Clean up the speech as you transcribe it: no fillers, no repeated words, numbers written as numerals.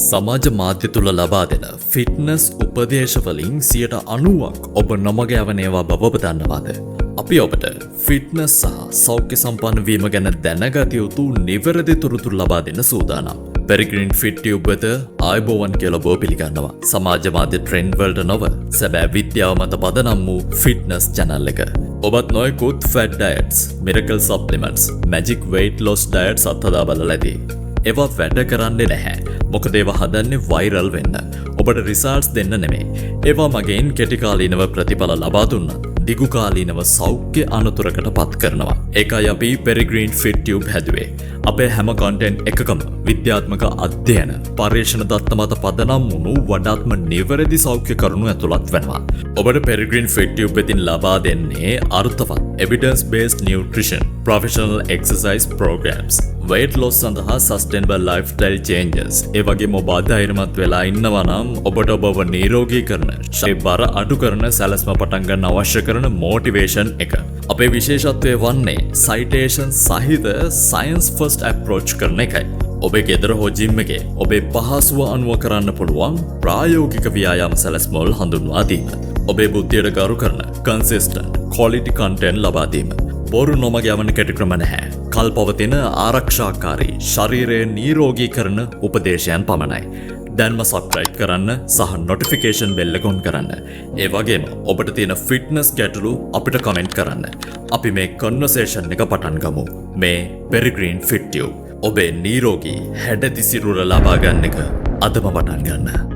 සමාජ මාධ්‍ය තුළ ලබා දෙන ෆිට්නස් උපදේශවලින් 90% ඔබ නොමග යවනේවා බව ඔබ දන්නවාද? අපි ඔබට ෆිට්නස් සහ සෞඛ්‍ය සම්පන්න වීම ගැන දැනගත යුතු නිවැරදි තොරතුරු ලබා දෙන්න සූදානම්. Peregrine Fit Tube වෙත ආයුබෝවන් කියලා ඔබ පිළිගන්නවා. සමාජ මාධ්‍ය ට්‍රෙන්ඩ් වලට නොව සැබෑ විද්‍යාව මත පදනම් වූ ෆිට්නස් channel එක. ඔබත් නොයෙකුත් fat diets, miracle supplements, magic weight loss diets අත්හදා බලලා ඇති. ඒවා වැඩ කරන්නේ නැහැ. මොකද ඒවා හදන්නේ වෛරල් වෙන්න. ඔබට රිසල්ට්ස් දෙන්න නෙමෙයි. ඒවා මගෙන් කෙටිකාලීනව ප්‍රතිඵල ලබා දුන්නා. දිගුකාලීනව සෞඛ්‍ය අනතුරකට පත් කරනවා. ඒකයි අපි Peregrine Fit Tube හැදුවේ. අපේ හැම content එකකම විද්‍යාත්මක අධ්‍යයන, පර්යේෂණ දත්ත මත පදනම් වුණු වඩාත්ම නිවැරදි සෞඛ්‍ය කරුණු ඇතුළත් වෙනවා. ඔබට Peregrine Fit Tube වෙතින් ලබා දෙන්නේ අර්ථවත් evidence based nutrition, professional exercise programs, weight loss සඳහා sustainable lifestyle changes. ඒ වගේම ඔබ අධෛර්යමත් වෙලා ඉන්නවා නම් ඔබට ඔබව නිරෝගී කරන, ශරීර බර අඩු කරන සැලැස්ම පටන් ගන්න අවශ්‍ය කරන motivation එක. අපේ විශේෂත්වය වන්නේ citation සහිත science first approach කරන එකයි. ඔබේ ගෙදර හෝ ජිම් එකේ ඔබේ පහසුව අනුව කරන්න පුළුවන් ප්‍රායෝගික ව්‍යායාම සැලැස්ම වල හඳුන්වා දීම. ඔබේ බුද්ධියට ගරු කරන consistent quality content ලබා දීම. බොරු නොමග යවන කැටක්‍රම නැහැ. කල්පවතින ආරක්ෂාකාරී ශරීරය නිරෝගී කරන උපදේශයන් පමණයි. දැන්ම සබ්ස්ක්‍රයිබ් කරන්න සහ නොටිෆිකේෂන් බෙල් එක ඔන් කරන්න. ඒ වගේම ඔබට තියෙන ෆිට්නස් ගැටලු අපිට කමෙන්ට් කරන්න. අපි මේ කන්වර්සේෂන් එක පටන් ගමු. මේ Peregrine Fit Tube. ඔබේ නිරෝගී හැඩ දිසිරුර ලබා ගන්න එක අදම පටන් ගන්න.